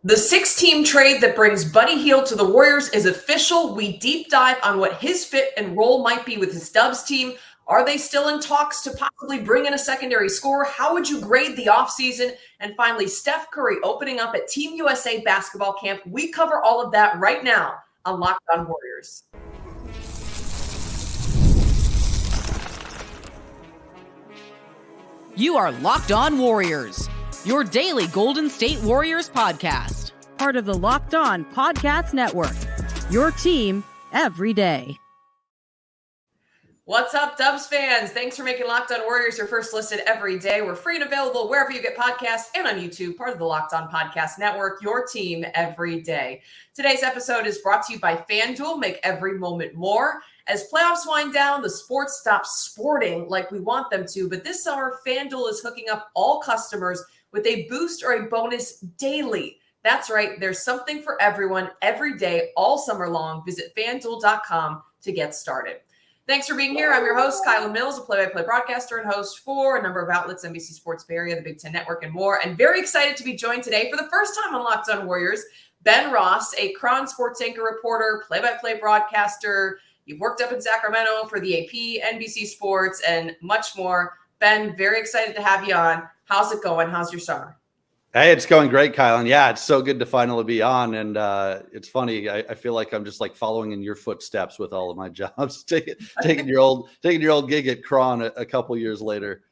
The 6-team trade that brings Buddy Hield to the Warriors is official. We deep dive on what his fit and role might be with his Dubs team. Are they still in talks to possibly bring in a secondary scorer? How would you grade the offseason? And finally, Steph Curry opening up at Team USA basketball camp. We cover all of that right now on Locked On Warriors. You are Locked On Warriors, your daily Golden State Warriors podcast. Part of the Locked On Podcast Network, your team every day. What's up, Dubs fans? Thanks for making Locked On Warriors your first listen every day. We're free and available wherever you get podcasts and on YouTube, part of the Locked On Podcast Network, your team every day. Today's episode is brought to you by FanDuel. Make every moment more. As playoffs wind down, the sports stop sporting like we want them to, but this summer, FanDuel is hooking up all customers with a boost or a bonus daily. That's right. There's something for everyone every day, all summer long. Visit FanDuel.com to get started. Thanks for being here. I'm your host, Kylen Mills, a play-by-play broadcaster and host for a number of outlets, NBC Sports Bay Area, the Big Ten Network, and more. And very excited to be joined today for the first time on Locked On Warriors, Ben Ross, a KRON sports anchor reporter, play-by-play broadcaster. You've worked up in Sacramento for the AP, NBC Sports, and much more. Ben, very excited to have you on. How's it going? How's your summer? Hey, it's going great, Kylen. Yeah, it's so good to finally be on. And it's funny. I feel like I'm just like following in your footsteps with all of my jobs, taking your old gig at KRON a couple years later.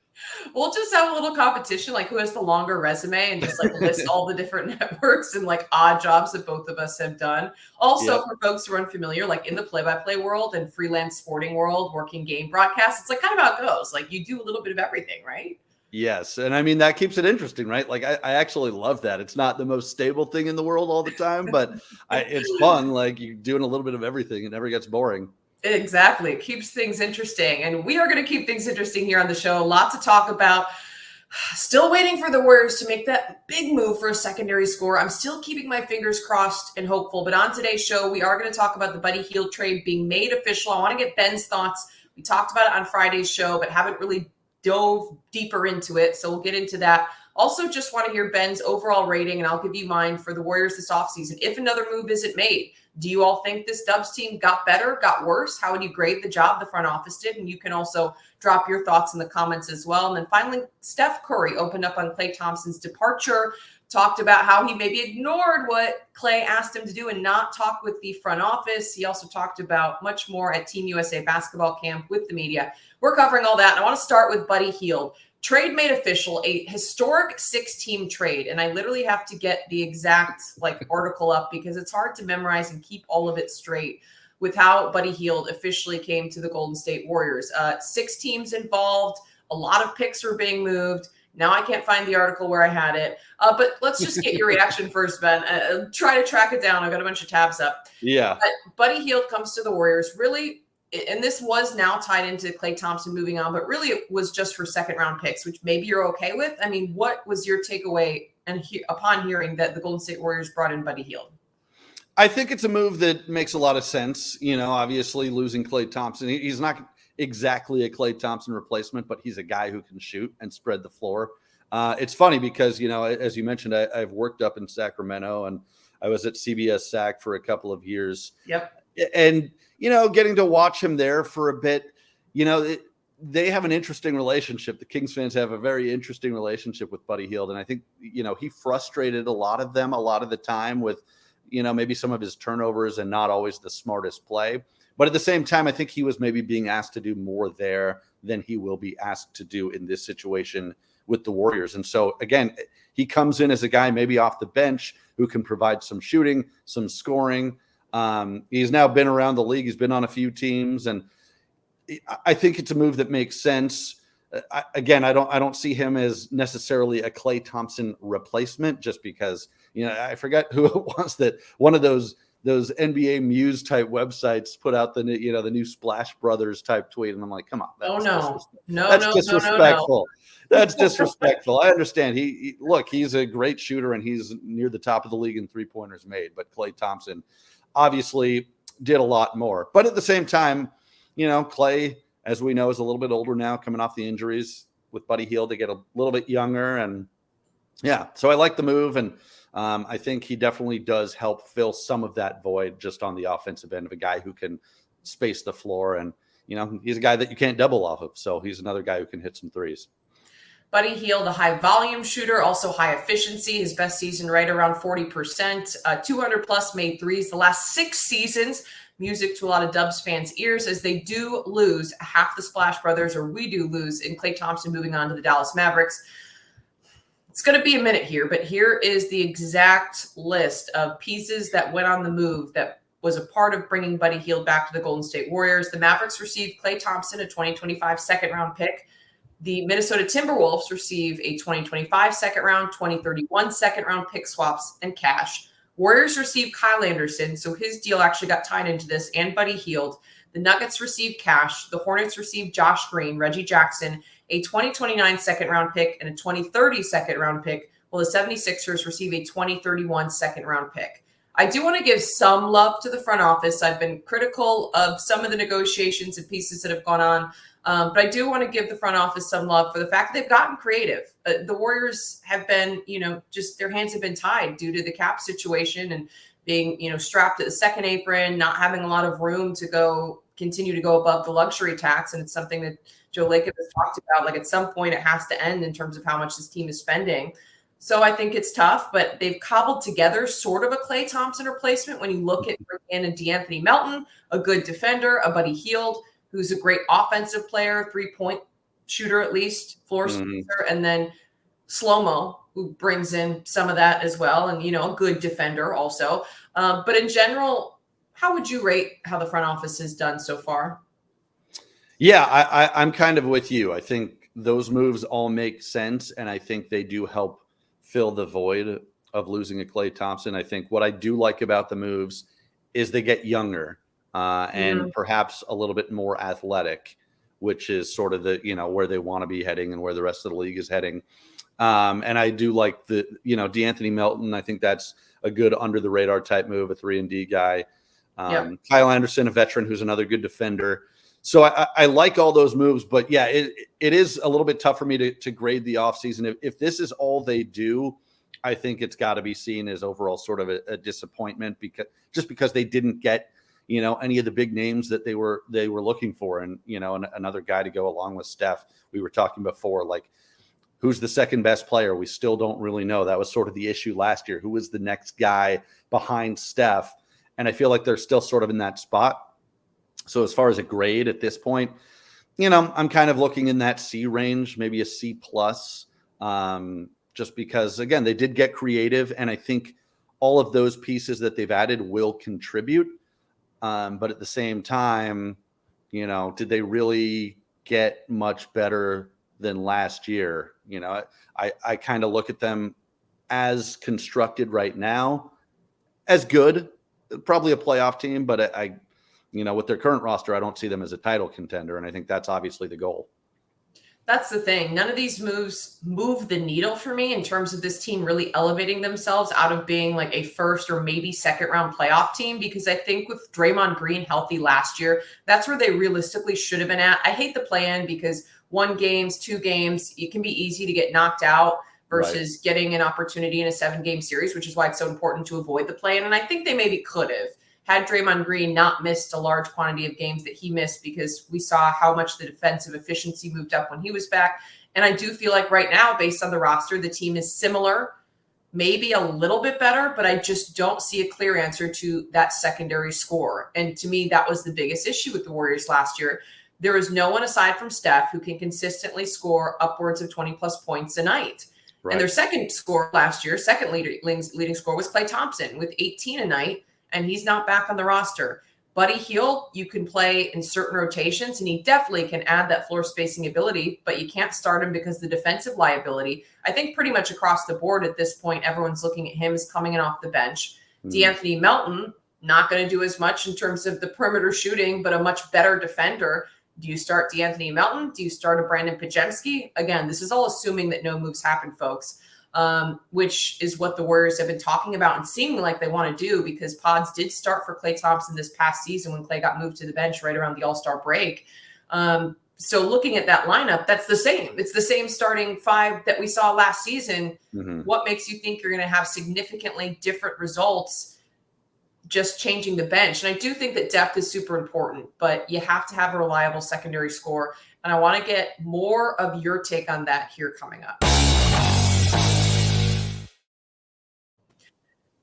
We'll just have a little competition, like who has the longer resume, and just like list all the different networks and like odd jobs that both of us have done. Also, for folks who are unfamiliar, like in the play-by-play world and freelance sporting world, working game broadcasts, it's like kind of how it goes. Like you do a little bit of everything, right? Yes. And I mean, that keeps it interesting, right? Like I actually love that. It's not the most stable thing in the world all the time, but it's fun. Like you're doing a little bit of everything. It never gets boring. Exactly. It keeps things interesting. And we are going to keep things interesting here on the show. A lot to talk about. Still waiting for the Warriors to make that big move for a secondary scorer. I'm still keeping my fingers crossed and hopeful. But on today's show, we are going to talk about the Buddy Hield trade being made official. I want to get Ben's thoughts. We talked about it on Friday's show, but haven't really dove deeper into it. So we'll get into that. Also, just want to hear Ben's overall rating, and I'll give you mine for the Warriors this offseason. If another move isn't made, do you all think this Dubs team got better, got worse? How would you grade the job the front office did? And you can also drop your thoughts in the comments as well. And then finally, Steph Curry opened up on Klay Thompson's departure, talked about how he maybe ignored what Klay asked him to do and not talk with the front office. He also talked about much more at Team USA basketball camp with the media. We're covering all that. And I want to start with Buddy Hield. Trade made official, a historic 6-team trade. And I literally have to get the exact article up because it's hard to memorize and keep all of it straight with how Buddy Hield officially came to the Golden State Warriors. 6 teams involved. A lot of picks were being moved. Now I can't find the article where I had it. But let's just get your reaction first, Ben. Try to track it down. I've got a bunch of tabs up. Yeah. But Buddy Hield comes to the Warriors really, and this was now tied into Klay Thompson moving on, but really it was just for second-round picks, which maybe you're okay with. I mean, what was your takeaway upon hearing that the Golden State Warriors brought in Buddy Hield? I think it's a move that makes a lot of sense. You know, obviously losing Klay Thompson, he's not exactly a Klay Thompson replacement, but he's a guy who can shoot and spread the floor. It's funny because, you know, as you mentioned, I've worked up in Sacramento and I was at CBS SAC for a couple of years. Yep. And, you know, getting to watch him there for a bit, you know, they have an interesting relationship. The Kings fans have a very interesting relationship with Buddy Hield. And I think, you know, he frustrated a lot of them a lot of the time with, you know, maybe some of his turnovers and not always the smartest play. But at the same time, I think he was maybe being asked to do more there than he will be asked to do in this situation with the Warriors. And so, again, he comes in as a guy maybe off the bench who can provide some shooting, some scoring. He's now been around the league. He's been on a few teams, and I think it's a move that makes sense. I don't see him as necessarily a Klay Thompson replacement, just because, you know, I forget who it was that one of those NBA Muse type websites put out the new Splash Brothers type tweet, and I'm like, come on, that's disrespectful. That's disrespectful. I understand. He's a great shooter and he's near the top of the league in 3-pointers made, but Klay Thompson obviously did a lot more. But at the same time, you know, Klay, as we know, is a little bit older now, coming off the injuries. With Buddy Hield, they get a little bit younger, and yeah. So I like the move, and I think he definitely does help fill some of that void just on the offensive end of a guy who can space the floor. And, he's a guy that you can't double off of. So he's another guy who can hit some threes. Buddy Hield, a high volume shooter, also high efficiency. His best season right around 40%, 200 plus made threes the last 6 seasons. Music to a lot of Dubs fans' ears as they do lose half the Splash Brothers, or we do lose in Klay Thompson moving on to the Dallas Mavericks. It's going to be a minute here, but here is the exact list of pieces that went on the move that was a part of bringing Buddy Hield back to the Golden State Warriors. The Mavericks received Klay Thompson, a 2025 second-round pick. The Minnesota Timberwolves receive a 2025 second-round, 2031 second-round pick swaps, and cash. Warriors received Kyle Anderson, so his deal actually got tied into this, and Buddy Hield. The Nuggets received cash. The Hornets received Josh Green, Reggie Jackson, a 2029 second-round pick, and a 2030 second-round pick, while the 76ers receive a 2031 second-round pick. I do want to give some love to the front office. I've been critical of some of the negotiations and pieces that have gone on, but I do want to give the front office some love for the fact that they've gotten creative. The Warriors have been, just their hands have been tied due to the cap situation and being, strapped at the second apron, not having a lot of room to continue to go above the luxury tax. And it's something that Joe Lacob has talked about. Like, at some point it has to end in terms of how much this team is spending. So I think it's tough, but they've cobbled together sort of a Klay Thompson replacement when you look at bringing in a DeAnthony Melton, a good defender, a Buddy Hield, who's a great offensive player, 3-point shooter at least, floor spacer, and then Slow-Mo, who brings in some of that as well, and, a good defender also. But in general, how would you rate how the front office has done so far? Yeah, I'm kind of with you. I think those moves all make sense, and I think they do help fill the void of losing a Klay Thompson. I think what I do like about the moves is they get younger and perhaps a little bit more athletic, which is sort of the, where they want to be heading and where the rest of the league is heading. And I do like the, DeAnthony Melton. I think that's a good under the radar type move, a 3-and-D guy. Kyle Anderson, a veteran who's another good defender. So I like all those moves, but yeah, it is a little bit tough for me to grade the offseason. If this is all they do, I think it's got to be seen as overall sort of a disappointment because they didn't get, any of the big names that they were looking for. And, another guy to go along with Steph. We were talking before, like, who's the second best player? We still don't really know. That was sort of the issue last year. Who was the next guy behind Steph? And I feel like they're still sort of in that spot. So as far as a grade at this point, I'm kind of looking in that C range, maybe a C plus, just because, again, they did get creative. And I think all of those pieces that they've added will contribute. But at the same time, did they really get much better than last year? I kind of look at them as constructed right now as good, probably a playoff team, but I with their current roster, I don't see them as a title contender. And I think that's obviously the goal. That's the thing. None of these moves move the needle for me in terms of this team really elevating themselves out of being like a first or maybe second round playoff team. Because I think with Draymond Green healthy last year, that's where they realistically should have been at. I hate the play-in because 1 game, 2 games, it can be easy to get knocked out versus getting an opportunity in a 7-game series, which is why it's so important to avoid the play-in. And I think they maybe could have had Draymond Green not missed a large quantity of games that he missed, because we saw how much the defensive efficiency moved up when he was back. And I do feel like right now, based on the roster, the team is similar, maybe a little bit better, but I just don't see a clear answer to that secondary score. And to me, that was the biggest issue with the Warriors last year. There is no one aside from Steph who can consistently score upwards of 20-plus points a night. Right. And their second score last year, second leading score was Klay Thompson with 18 a night. And he's not back on the roster. Buddy Hield, you can play in certain rotations, and he definitely can add that floor spacing ability, but you can't start him because the defensive liability. I think pretty much across the board at this point, everyone's looking at him as coming in off the bench. DeAnthony Melton, not going to do as much in terms of the perimeter shooting, but a much better defender. Do you start DeAnthony Melton? Do you start a Brandon Pajemski? Again, this is all assuming that no moves happen, folks. Which is what the Warriors have been talking about and seeming like they want to do, because pods did start for Klay Thompson this past season when Klay got moved to the bench right around the All-Star break. So looking at that lineup, that's the same. It's the same starting five that we saw last season. What makes you think you're going to have significantly different results just changing the bench? And I do think that depth is super important, but you have to have a reliable secondary score. And I want to get more of your take on that here coming up.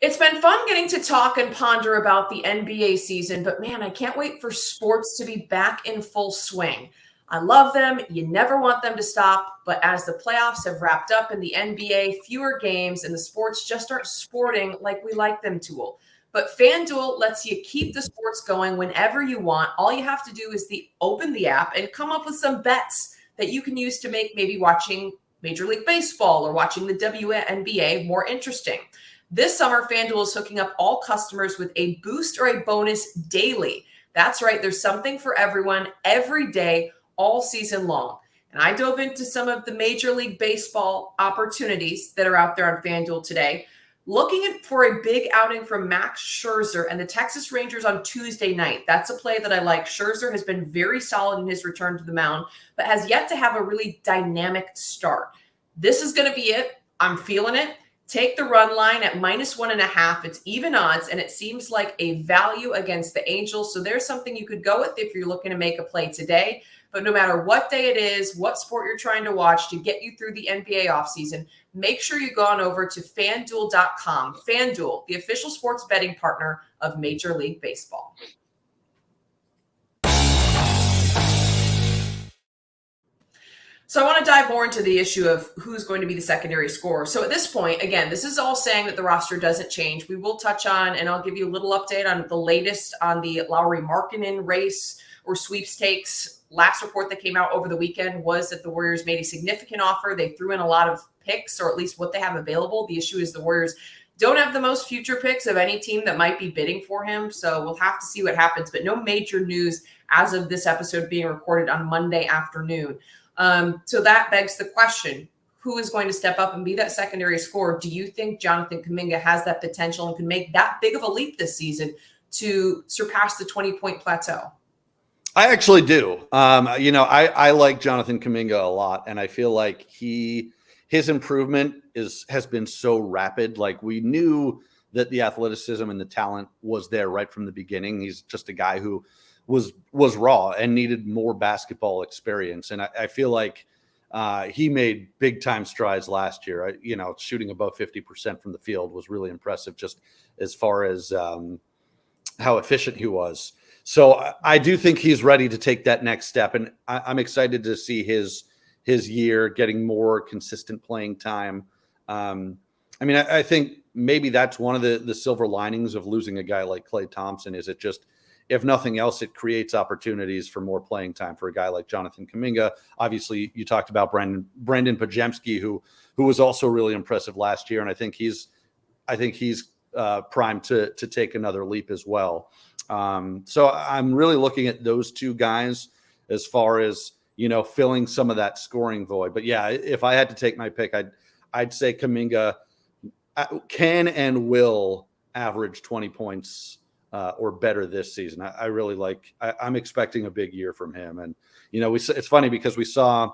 It's been fun getting to talk and ponder about the NBA season, but man, I can't wait for sports to be back in full swing. I love them. You never want them to stop. But as the playoffs have wrapped up in the NBA, fewer games and the sports just aren't sporting like we like them to. But FanDuel lets you keep the sports going whenever you want. All you have to do is open the app and come up with some bets that you can use to make maybe watching Major League Baseball or watching the WNBA more interesting. This summer, FanDuel is hooking up all customers with a boost or a bonus daily. That's right. There's something for everyone every day, all season long. And I dove into some of the Major League Baseball opportunities that are out there on FanDuel today, looking for a big outing from Max Scherzer and the Texas Rangers on Tuesday night. That's a play that I like. Scherzer has been very solid in his return to the mound, but has yet to have a really dynamic start. This is going to be it. I'm feeling it. Take the run line at -1.5. It's even odds, and it seems like a value against the Angels. So there's something you could go with if you're looking to make a play today. But no matter what day it is, what sport you're trying to watch to get you through the NBA offseason, make sure you go on over to FanDuel.com. FanDuel, the official sports betting partner of Major League Baseball. So I want to dive more into the issue of who's going to be the secondary scorer. So at this point, again, this is all saying that the roster doesn't change. We will touch on, and I'll give you a little update on the latest on the Lowry Markkanen race or sweepstakes. Last report that came out over the weekend was that the Warriors made a significant offer. They threw in a lot of picks, or at least what they have available. The issue is the Warriors don't have the most future picks of any team that might be bidding for him. So we'll have to see what happens, but no major news as of this episode being recorded on Monday afternoon. So that begs the question, who is going to step up and be that secondary scorer? Do you think Jonathan Kinga has that potential and can make that big of a leap this season to surpass the 20-point plateau? I actually do. I like Jonathan Kinga a lot, and I feel like his improvement has been so rapid. Like, we knew that the athleticism and the talent was there right from the beginning. He's just a guy who was raw and needed more basketball experience. And I feel like he made big time strides last year. Shooting above 50% from the field was really impressive, just as far as how efficient he was. So I do think he's ready to take that next step. And I'm excited to see his year getting more consistent playing time. I think maybe that's one of the silver linings of losing a guy like Klay Thompson, is it just, if nothing else, it creates opportunities for more playing time for a guy like Jonathan Kinga. Obviously, you talked about Brandon Podziemski, who was also really impressive last year, and I think he's primed to take another leap as well. So I'm really looking at those two guys as far as filling some of that scoring void. But yeah, if I had to take my pick, I'd say Kinga can and will average 20 points. Or better this season. I really like. I'm expecting a big year from him, and it's funny because we saw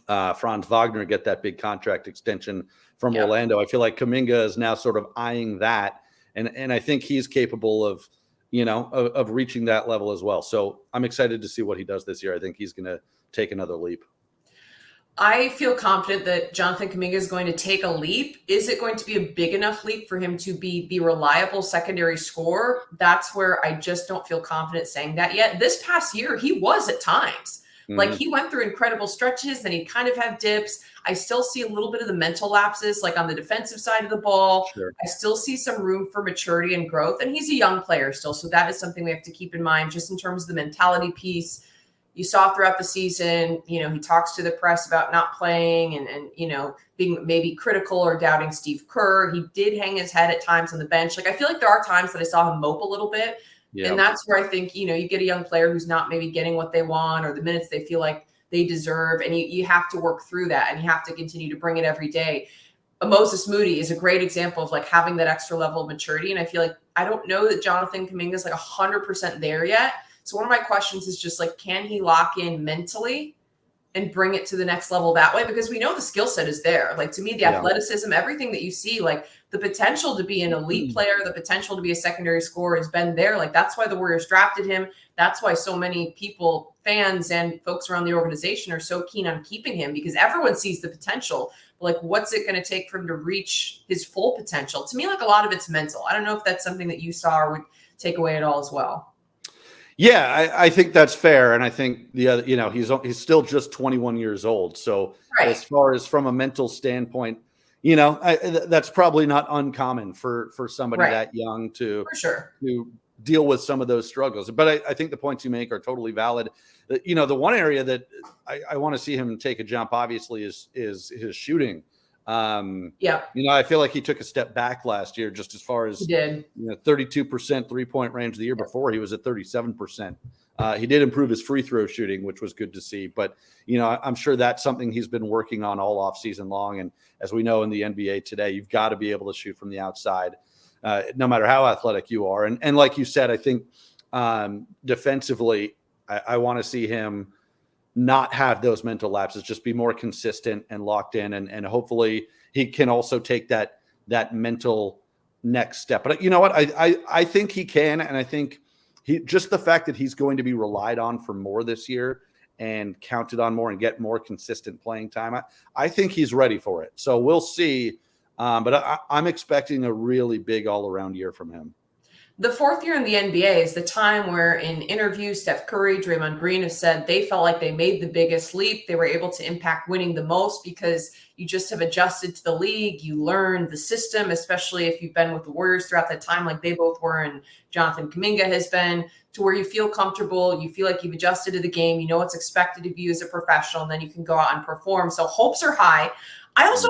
Franz Wagner get that big contract extension from Orlando. I feel like Kinga is now sort of eyeing that, and I think he's capable of reaching that level as well. So I'm excited to see what he does this year. I think he's going to take another leap. I feel confident that Jonathan Kinga is going to take a leap. Is it going to be a big enough leap for him to be the reliable secondary scorer? That's where I just don't feel confident saying that yet. This past year, he was at times. Mm-hmm. Like, he went through incredible stretches, then he kind of had dips. I still see a little bit of the mental lapses, like on the defensive side of the ball. Sure. I still see some room for maturity and growth, and he's a young player still. So that is something we have to keep in mind just in terms of the mentality piece. You saw throughout the season, he talks to the press about not playing and being maybe critical or doubting Steve Kerr. He did hang his head at times on the bench. Like, I feel like there are times that I saw him mope a little bit. Yeah. And that's where I think, you get a young player who's not maybe getting what they want or the minutes they feel like they deserve. And you have to work through that, and you have to continue to bring it every day. Moses Moody is a great example of like having that extra level of maturity. And I feel like, I don't know that Jonathan Kinga is like 100% there yet. So one of my questions is just like, can he lock in mentally and bring it to the next level that way? Because we know the skill set is there. Like, to me, the athleticism, everything that you see, like the potential to be an elite player, the potential to be a secondary scorer has been there. Like, that's why the Warriors drafted him. That's why so many people, fans and folks around the organization, are so keen on keeping him, because everyone sees the potential. Like, what's it going to take for him to reach his full potential? To me, like, a lot of it's mental. I don't know if that's something that you saw or would take away at all as well. Yeah, I think that's fair. And I think the other, he's still just 21 years old. So as far as from a mental standpoint, that's probably not uncommon for somebody that young to deal with some of those struggles. But I think the points you make are totally valid. The one area that I want to see him take a jump, obviously, is his shooting. I feel like he took a step back last year, just as far as 32% 3-point range. The year before, he was at 37%. He did improve his free throw shooting, which was good to see. But I'm sure that's something he's been working on all off season long. And as we know in the NBA today, you've got to be able to shoot from the outside, no matter how athletic you are. And like you said, I think defensively, I want to see him not have those mental lapses, just be more consistent and locked in. And hopefully he can also take that mental next step. But you know what? I think he can. And I think just the fact that he's going to be relied on for more this year and counted on more and get more consistent playing time, I think he's ready for it. So we'll see. But I'm expecting a really big all-around year from him. The fourth year in the NBA is the time where, in interviews, Steph Curry, Draymond Green have said they felt like they made the biggest leap. They were able to impact winning the most because you just have adjusted to the league. You learn the system, especially if you've been with the Warriors throughout that time, like they both were, and Jonathan Kinga has been, to where you feel comfortable. You feel like you've adjusted to the game. You know what's expected of you as a professional, and then you can go out and perform. So hopes are high. I also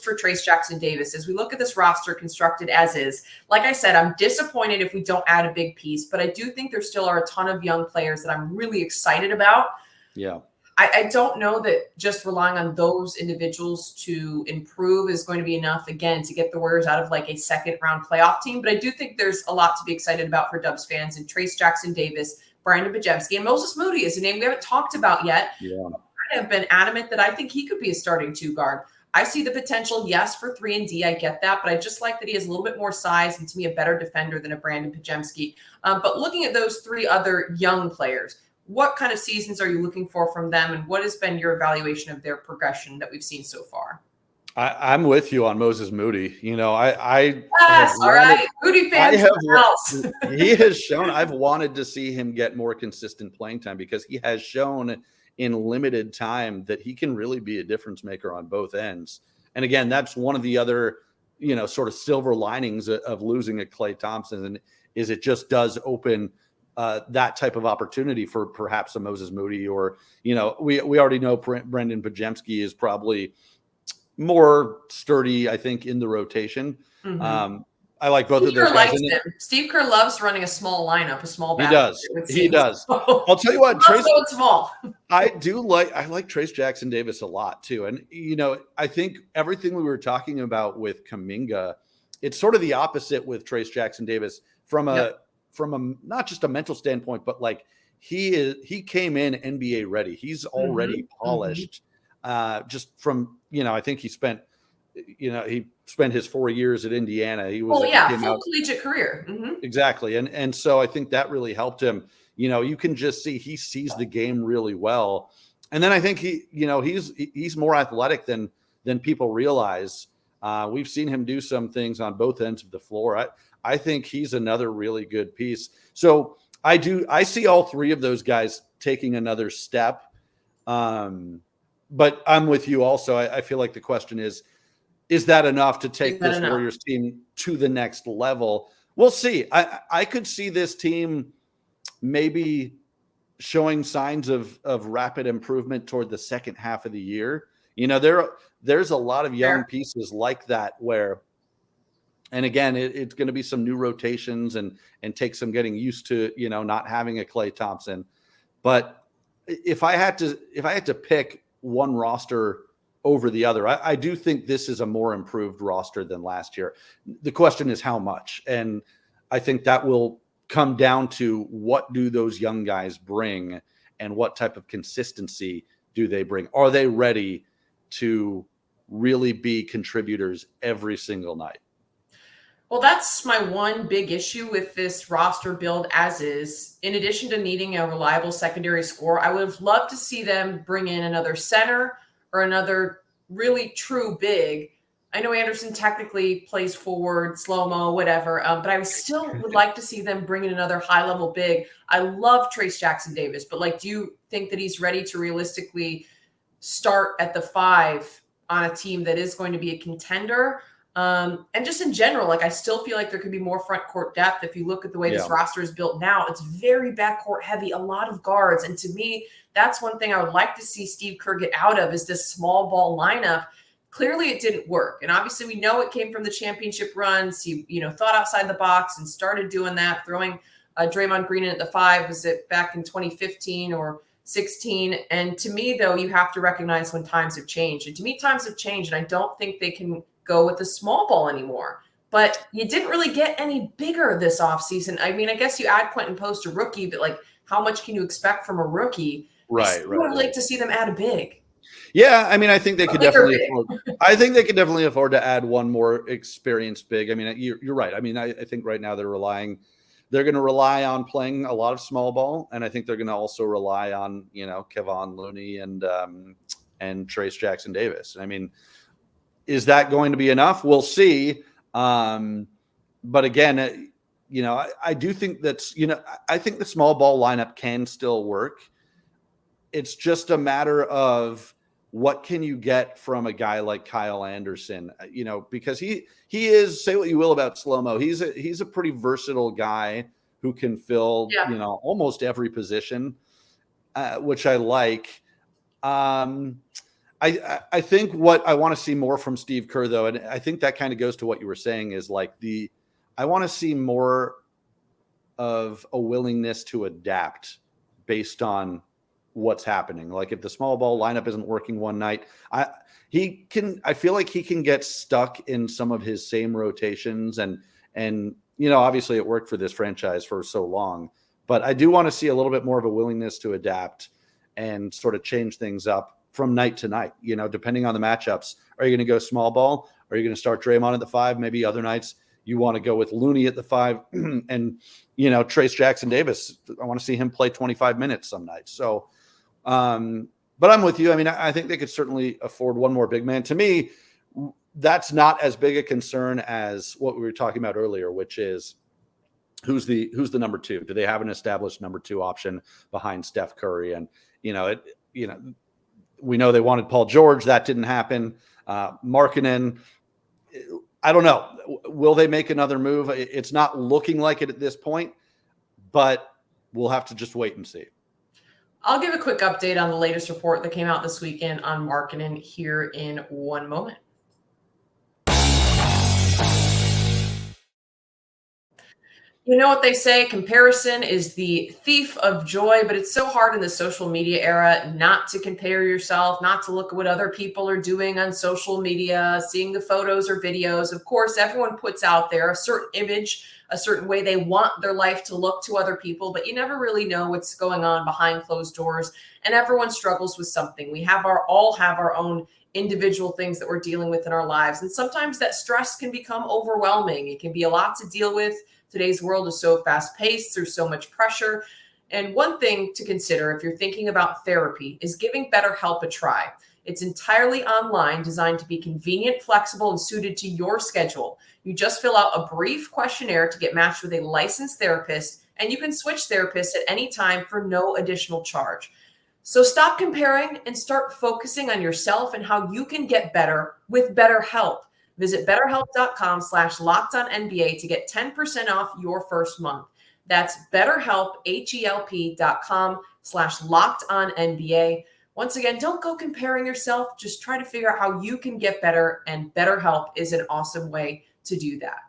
for Trayce Jackson-Davis, as we look at this roster constructed as is, like I said, I'm disappointed if we don't add a big piece, but I do think there still are a ton of young players that I'm really excited about. Yeah. I don't know that just relying on those individuals to improve is going to be enough, again, to get the Warriors out of like a second round playoff team. But I do think there's a lot to be excited about for Dubs fans, and Trayce Jackson-Davis, Brandon Bajemski, and Moses Moody is a name we haven't talked about yet. Yeah. I have been adamant that I think he could be a starting 2 guard. I see the potential, yes, for 3-and-D. I get that, but I just like that he has a little bit more size and, to me, a better defender than a Brandon Bajemski. But looking at those 3 other young players, what kind of seasons are you looking for from them, and what has been your evaluation of their progression that we've seen so far? I'm with you on Moses Moody. Yes, all right, Moody fans. He has shown. I've wanted to see him get more consistent playing time, because he has shown in limited time that he can really be a difference maker on both ends. And again, that's one of the other, sort of silver linings of losing a Klay Thompson, and is it just does open that type of opportunity for perhaps a Moses Moody, or, we already know Brendan Bajemski is probably more sturdy, I think, in the rotation. Mm-hmm. I like both of those guys. Steve Kerr loves running a small lineup, a small back. He does. I'll tell you what, small. I like Trayce Jackson-Davis a lot too. And, I think everything we were talking about with Kuminga, it's sort of the opposite with Trayce Jackson-Davis from a not just a mental standpoint, but like he came in NBA ready. He's already polished. Just from, I think he spent his 4 years at Indiana. He was full collegiate career. Mm-hmm. Exactly. And so I think that really helped him. You can just see he sees the game really well. And then I think he's more athletic than people realize. We've seen him do some things on both ends of the floor. I think he's another really good piece. So I see all 3 of those guys taking another step. But I'm with you also. I feel like the question is that enough to take this Warriors team to the next level? We'll see. I could see this team maybe showing signs of rapid improvement toward the second half of the year. There's a lot of young pieces like that where, and again, it's going to be some new rotations and take some getting used to, not having a Klay Thompson. But if I had to pick one roster over the other, I do think this is a more improved roster than last year. The question is how much, and I think that will come down to what do those young guys bring and what type of consistency do they bring? Are they ready to really be contributors every single night? Well, that's my one big issue with this roster build as is. In addition to needing a reliable secondary scorer, I would have loved to see them bring in another center or another really true big. I know Anderson technically plays forward, slow-mo, whatever, but I still would like to see them bring in another high-level big. I love Trayce Jackson-Davis, but do you think that he's ready to realistically start at the 5 on a team that is going to be a contender? And just in general, I still feel like there could be more front court depth. If you look at the way this roster is built now, it's very backcourt heavy, a lot of guards. And to me, that's one thing I would like to see Steve Kerr get out of is this small ball lineup. Clearly it didn't work. And obviously we know it came from the championship runs. He, thought outside the box and started doing that, throwing Draymond Green in at the 5. Was it back in 2015 or 16? And to me, though, you have to recognize when times have changed. And to me, times have changed. And I don't think they can go with the small ball anymore. But you didn't really get any bigger this offseason. I mean, I guess you add Quentin Post, a rookie, but how much can you expect from a rookie? Right. I would like to see them add a big. Yeah, I mean, I think they could definitely afford. I think they could definitely afford to add one more experienced big. I mean, you're right. I mean, I think right now they're going to rely on playing a lot of small ball, and I think they're going to also rely on Kevon Looney and Trayce Jackson-Davis. I mean, is that going to be enough? We'll see. But again, I do think I think the small ball lineup can still work. It's just a matter of what can you get from a guy like Kyle Anderson, because he is, say what you will about slow-mo, he's a pretty versatile guy who can fill, almost every position, which I like. I think what I want to see more from Steve Kerr, though, and I think that kind of goes to what you were saying, is I want to see more of a willingness to adapt based on what's happening. If the small ball lineup isn't working one night, I feel like he can get stuck in some of his same rotations and obviously it worked for this franchise for so long, but I do want to see a little bit more of a willingness to adapt and sort of change things up from night to night, depending on the matchups. Are you going to go small ball? Are you going to start Draymond at the 5? Maybe other nights you want to go with Looney at the 5 and, Trayce Jackson-Davis. I want to see him play 25 minutes some nights. So, but I'm with you. I mean, I think they could certainly afford one more big man. To me, that's not as big a concern as what we were talking about earlier, which is who's the number 2? Do they have an established number 2 option behind Steph Curry? And, we know they wanted Paul George. That didn't happen. Markkanen, I don't know. Will they make another move? It's not looking like it at this point, but we'll have to just wait and see. I'll give a quick update on the latest report that came out this weekend on Markkanen here in one moment. You know what they say, comparison is the thief of joy, but it's so hard in the social media era not to compare yourself, not to look at what other people are doing on social media, seeing the photos or videos. Of course, everyone puts out there a certain image, a certain way they want their life to look to other people, but you never really know what's going on behind closed doors, and everyone struggles with something. We all have our own individual things that we're dealing with in our lives, and sometimes that stress can become overwhelming. It can be a lot to deal with. Today's world is so fast-paced. There's so much pressure. And one thing to consider if you're thinking about therapy is giving BetterHelp a try. It's entirely online, designed to be convenient, flexible, and suited to your schedule. You just fill out a brief questionnaire to get matched with a licensed therapist, and you can switch therapists at any time for no additional charge. So stop comparing and start focusing on yourself and how you can get better with BetterHelp. Visit BetterHelp.com/LockedOnNBA to get 10% off your first month. That's BetterHelp, HELP.com/LockedOnNBA. Once again, don't go comparing yourself. Just try to figure out how you can get better, and BetterHelp is an awesome way to do that.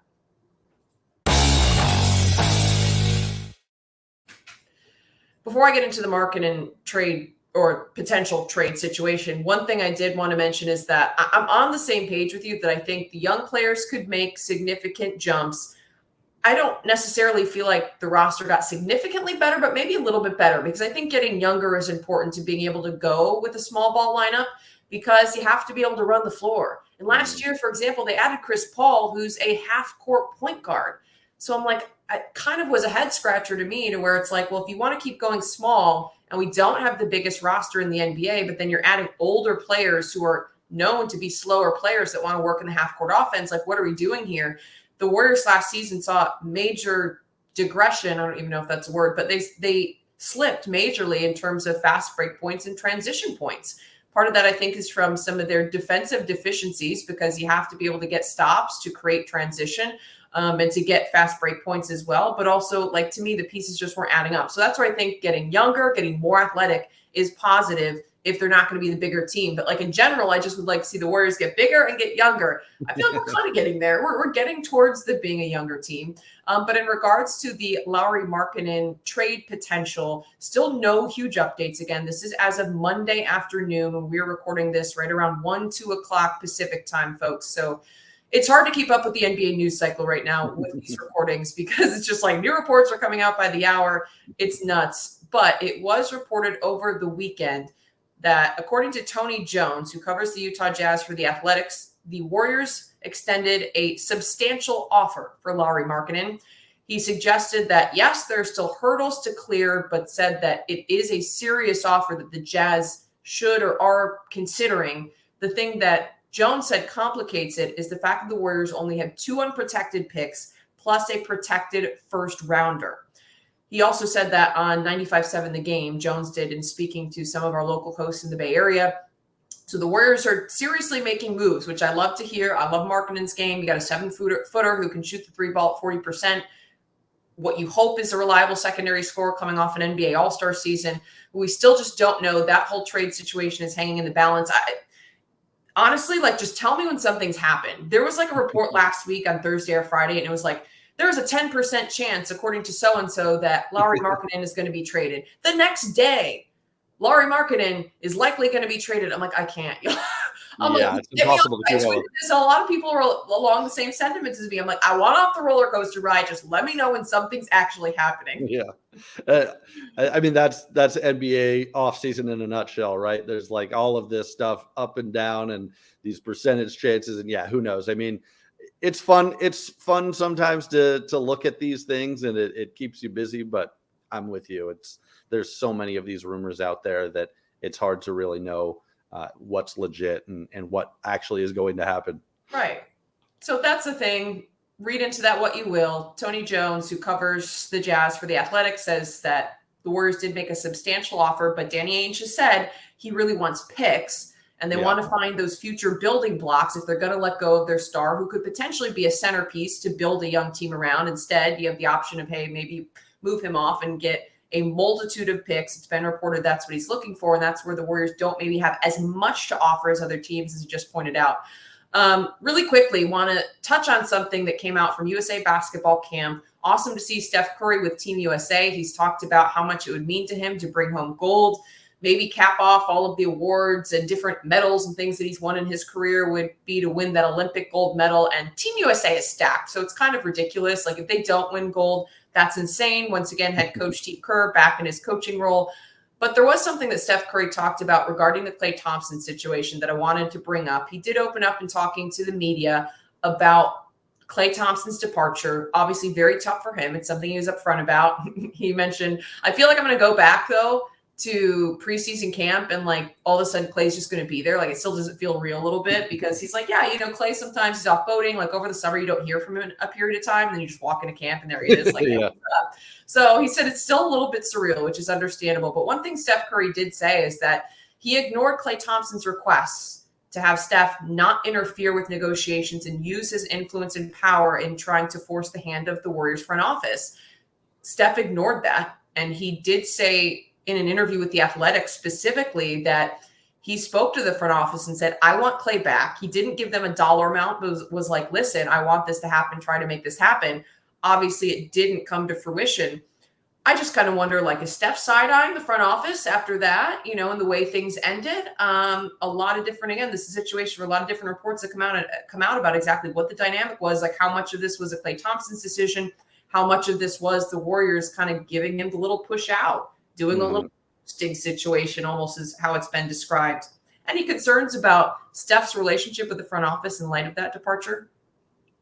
Before I get into the market and trade or potential trade situation, one thing I did want to mention is that I'm on the same page with you that I think the young players could make significant jumps. I don't necessarily feel like the roster got significantly better, but maybe a little bit better, because I think getting younger is important to being able to go with a small ball lineup, because you have to be able to run the floor. And last year, for example, they added Chris Paul, who's a half-court point guard. So I'm like, it kind of was a head scratcher to me, to where it's like, well, if you want to keep going small and we don't have the biggest roster in the NBA, but then you're adding older players who are known to be slower players that want to work in the half-court offense, like, what are we doing here? The Warriors last season saw major digression. I don't even know if that's a word, but they slipped majorly in terms of fast break points and transition points. Part of that, I think, is from some of their defensive deficiencies, because you have to be able to get stops to create transition and to get fast break points as well. But also, like, to me, the pieces just weren't adding up. So that's where I think getting younger, getting more athletic is positive if they're not going to be the bigger team. But like in general, I just would like to see the Warriors get bigger and get younger. I feel like we're kind of getting there. We're getting towards the being a younger team. But in regards to the Lauri Markkanen trade potential, still no huge updates. Again, this is as of Monday afternoon when we're recording this, right around 2 o'clock Pacific time, folks. So it's hard to keep up with the NBA news cycle right now with these recordings, because it's just like new reports are coming out by the hour. It's nuts. But it was reported over the weekend that, according to Tony Jones, who covers the Utah Jazz for The Athletics, the Warriors extended a substantial offer for Lauri Markkanen. He suggested that, yes, there are still hurdles to clear, but said that it is a serious offer that the Jazz should or are considering. The thing that Jones said complicates it is the fact that the Warriors only have 2 unprotected picks plus a protected first rounder. He also said that on 95.7 The Game, Jones did, in speaking to some of our local hosts in the Bay Area. So the Warriors are seriously making moves, which I love to hear. I love Markkanen's game. You got a 7-footer who can shoot the 3 ball at 40%. What you hope is a reliable secondary scorer coming off an NBA All-Star season. We still just don't know. That whole trade situation is hanging in the balance. Honestly, like, just tell me when something's happened. There was like a report last week on Thursday or Friday, and it was like, there's a 10% chance, according to so-and-so, that Lauri Markkanen is going to be traded. The next day, Lauri Markkanen is likely going to be traded. I'm like, I can't. It's impossible to keep up. So a lot of people are along the same sentiments as me. I'm like, I want off the roller coaster ride. Just let me know when something's actually happening. Yeah. I mean, that's NBA offseason in a nutshell, right? There's like all of this stuff up and down and these percentage chances. And who knows? I mean, it's fun. It's fun sometimes to look at these things, and it keeps you busy, but I'm with you. There's so many of these rumors out there that it's hard to really know what's legit and what actually is going to happen. Right. So that's the thing. Read into that what you will. Tony Jones, who covers the Jazz for The Athletic, says that the Warriors did make a substantial offer, but Danny Ainge has said he really wants picks. And they want to find those future building blocks if they're going to let go of their star, who could potentially be a centerpiece to build a young team around. Instead, you have the option of, hey, maybe move him off and get a multitude of picks. It's been reported that's what he's looking for, and that's where the Warriors don't maybe have as much to offer as other teams, as you just pointed out. Really quickly, want to touch on something that came out from USA Basketball Camp. Awesome to see Steph Curry with Team USA. He's talked about how much it would mean to him to bring home gold. Maybe cap off all of the awards and different medals and things that he's won in his career would be to win that Olympic gold medal. And Team USA is stacked, so it's kind of ridiculous. Like, if they don't win gold, that's insane. Once again, head coach Steve Kerr back in his coaching role. But there was something that Steph Curry talked about regarding the Klay Thompson situation that I wanted to bring up. He did open up in talking to the media about Klay Thompson's departure. Obviously very tough for him. It's something he was upfront about. He mentioned, I feel like I'm going to go back, though, to preseason camp, and like all of a sudden Klay's just going to be there. Like, it still doesn't feel real a little bit, because he's like, Klay sometimes he's off boating. Like, over the summer, you don't hear from him in a period of time. And then you just walk into camp and there he is. Like, So he said it's still a little bit surreal, which is understandable. But one thing Steph Curry did say is that he ignored Klay Thompson's requests to have Steph not interfere with negotiations and use his influence and power in trying to force the hand of the Warriors front office. Steph ignored that. And he did say in an interview with The Athletic specifically that he spoke to the front office and said, I want Klay back. He didn't give them a dollar amount, but was like, listen, I want this to happen. Try to make this happen. Obviously, it didn't come to fruition. I just kind of wonder, like, is Steph side-eyeing the front office after that, and the way things ended? A lot of different, again, this is a situation where a lot of different reports that come out about exactly what the dynamic was, like how much of this was a Klay Thompson's decision, how much of this was the Warriors kind of giving him the little push out, doing a little sting situation, almost is how it's been described. Any concerns about Steph's relationship with the front office in light of that departure?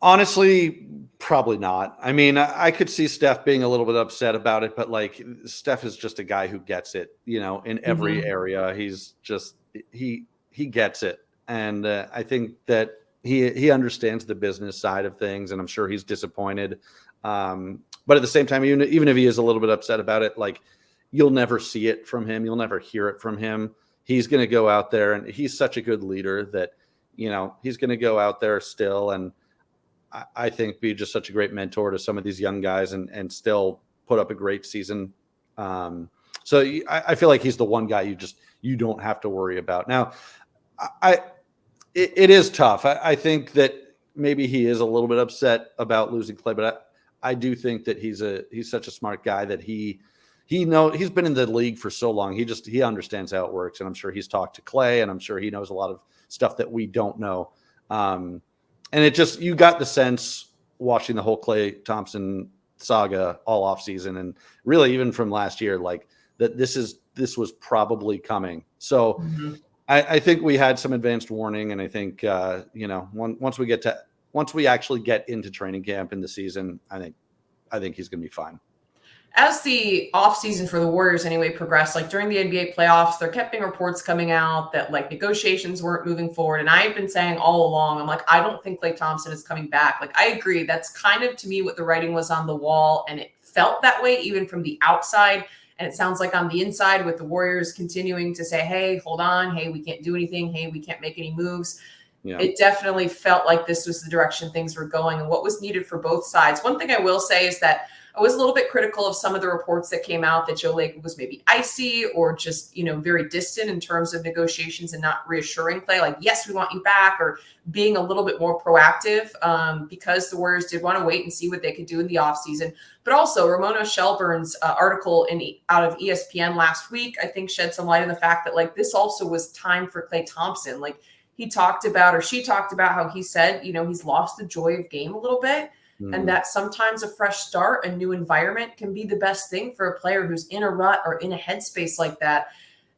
Honestly, probably not. I mean, I could see Steph being a little bit upset about it, but like Steph is just a guy who gets it, in every area. He's just he gets it, and I think that he understands the business side of things, and I'm sure he's disappointed. But at the same time, even if he is a little bit upset about it, like you'll never see it from him, you'll never hear it from him. He's going to go out there, and he's such a good leader that he's going to go out there still, and I think be just such a great mentor to some of these young guys and still put up a great season. So I feel like he's the one guy you don't have to worry about. Now, it is tough. I think that maybe he is a little bit upset about losing Klay, but I do think that he's such a smart guy that he's been in the league for so long. He understands how it works. And I'm sure he's talked to Klay, and I'm sure he knows a lot of stuff that we don't know. And you got the sense watching the whole Klay Thompson saga all off season, and really even from last year, like that this was probably coming. So I think we had some advanced warning, and I think once we actually get into training camp in the season, I think he's going to be fine. As the offseason for the Warriors anyway progressed, like during the NBA playoffs, there kept being reports coming out that like negotiations weren't moving forward. And I've been saying all along, I'm like, I don't think Klay Thompson is coming back. Like, I agree. That's kind of, to me, what the writing was on the wall. And it felt that way even from the outside. And it sounds like on the inside with the Warriors continuing to say, hey, hold on. Hey, we can't do anything. Hey, we can't make any moves. Yeah. It definitely felt like this was the direction things were going and what was needed for both sides. One thing I will say is that I was a little bit critical of some of the reports that came out that Joe Lacob was maybe icy or just, very distant in terms of negotiations and not reassuring Klay, like, yes, we want you back, or being a little bit more proactive because the Warriors did want to wait and see what they could do in the offseason. But also Ramona Shelburne's article out of ESPN last week, I think shed some light on the fact that like this also was time for Klay Thompson. Like she talked about how he said, he's lost the joy of game a little bit. And that sometimes a fresh start, a new environment can be the best thing for a player who's in a rut or in a headspace like that.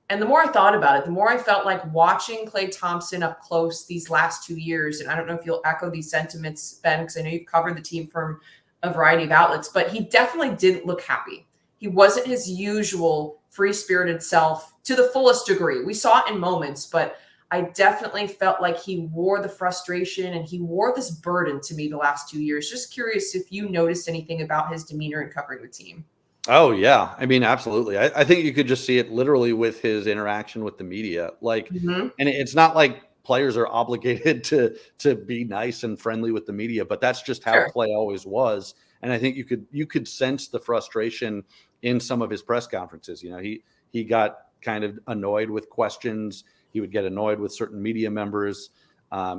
And the more I thought about it, the more I felt like watching Klay Thompson up close these last 2 years. And I don't know if you'll echo these sentiments, Ben, because I know you've covered the team from a variety of outlets, but he definitely didn't look happy. He wasn't his usual free-spirited self to the fullest degree. We saw it in moments, but I definitely felt like he wore the frustration and he wore this burden to me the last 2 years. Just curious if you noticed anything about his demeanor in covering the team. Oh, yeah. I mean, absolutely. I think you could just see it literally with his interaction with the media. Like, and it's not like players are obligated to be nice and friendly with the media, but that's just how Klay always was. And I think you could sense the frustration in some of his press conferences. He got kind of annoyed with questions. He would get annoyed with certain media members.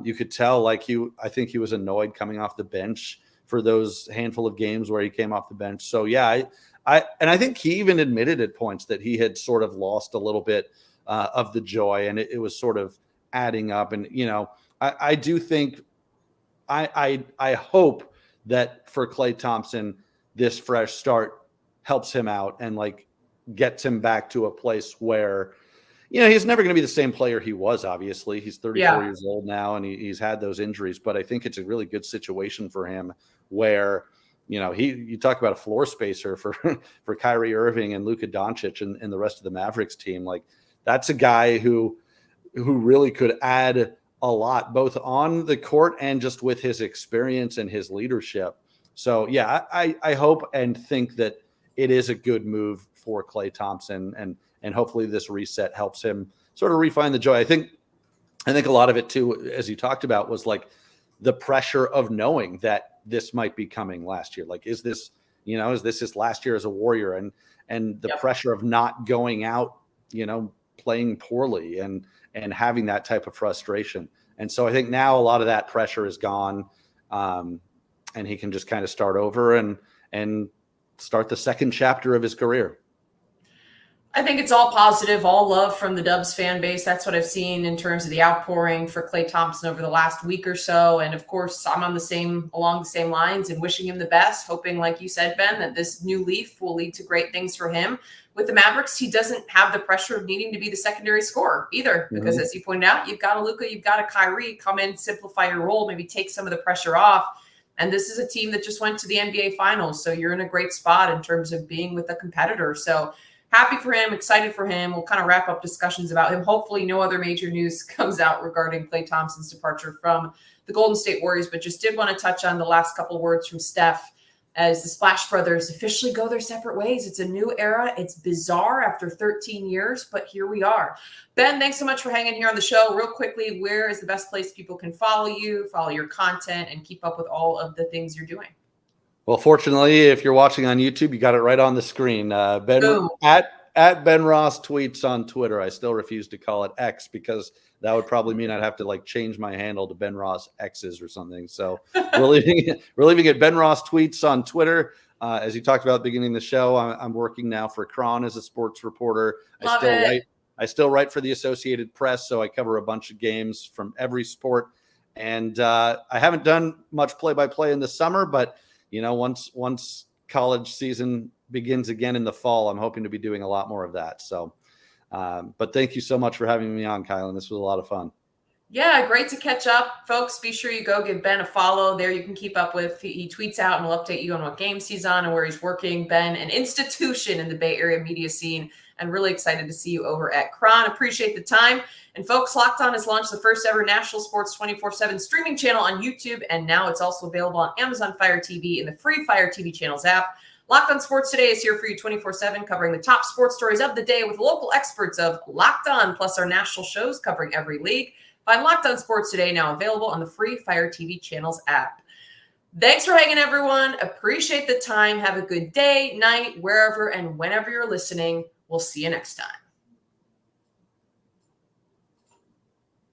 You could tell, I think he was annoyed coming off the bench for those handful of games where he came off the bench. So yeah, I think he even admitted at points that he had sort of lost a little bit of the joy, and it was sort of adding up. And I do think I hope that for Klay Thompson, this fresh start helps him out and gets him back to a place where. He's never going to be the same player he was, obviously. He's 34 years old now, and he's had those injuries. But I think it's a really good situation for him where, you talk about a floor spacer for Kyrie Irving and Luka Doncic and the rest of the Mavericks team. Like, that's a guy who really could add a lot, both on the court and just with his experience and his leadership. So, yeah, I hope and think that it is a good move for Klay Thompson, and hopefully this reset helps him sort of refine the joy. I think a lot of it too, as you talked about, was the pressure of knowing that this might be coming last year. Is this his last year as a Warrior, and the pressure of not going out, playing poorly and having that type of frustration. And so I think now a lot of that pressure is gone, and he can just kind of start over and start the second chapter of his career. I think it's all positive, all love from the Dubs fan base. That's what I've seen in terms of the outpouring for Klay Thompson over the last week or so. And of course, I'm along the same lines and wishing him the best, hoping, like you said, Ben, that this new leaf will lead to great things for him. With the Mavericks, he doesn't have the pressure of needing to be the secondary scorer either, because as you pointed out, you've got a Luka, you've got a Kyrie, come in, simplify your role, maybe take some of the pressure off. And this is a team that just went to the NBA Finals. So you're in a great spot in terms of being with a competitor. So happy for him, excited for him. We'll kind of wrap up discussions about him. Hopefully no other major news comes out regarding Klay Thompson's departure from the Golden State Warriors, but just did want to touch on the last couple of words from Steph as the Splash Brothers officially go their separate ways. It's a new era. It's bizarre after 13 years, but here we are. Ben, thanks so much for hanging here on the show. Real quickly, where is the best place people can follow you, follow your content, and keep up with all of the things you're doing? Well, fortunately, if you're watching on YouTube, you got it right on the screen. Ben at Ben Ross Tweets on Twitter. I still refuse to call it X because that would probably mean I'd have to change my handle to Ben Ross X's or something. So we're leaving it Ben Ross Tweets on Twitter. As you talked about at the beginning of the show, I'm working now for KRON as a sports reporter. I still write for the Associated Press, so I cover a bunch of games from every sport. And I haven't done much play-by-play in the summer, but once college season begins again in the fall, I'm hoping to be doing a lot more of that. So, but thank you so much for having me on, Kylen. This was a lot of fun. Yeah, great to catch up, folks. Be sure you go give Ben a follow. There you can keep up with. He tweets out and will update you on what games he's on and where he's working. Ben, an institution in the Bay Area media scene, and really excited to see you over at KRON. Appreciate the time. And folks, Locked On has launched the first ever national sports 24/7 streaming channel on YouTube, and now it's also available on Amazon Fire TV and the free Fire TV channels app. Locked On Sports Today is here for you 24/7, covering the top sports stories of the day with local experts of Locked On, plus our national shows covering every league. Find Locked On Sports Today now available on the free Fire TV channels app. Thanks for hanging, everyone. Appreciate the time. Have a good day, night, wherever and whenever you're listening. We'll see you next time.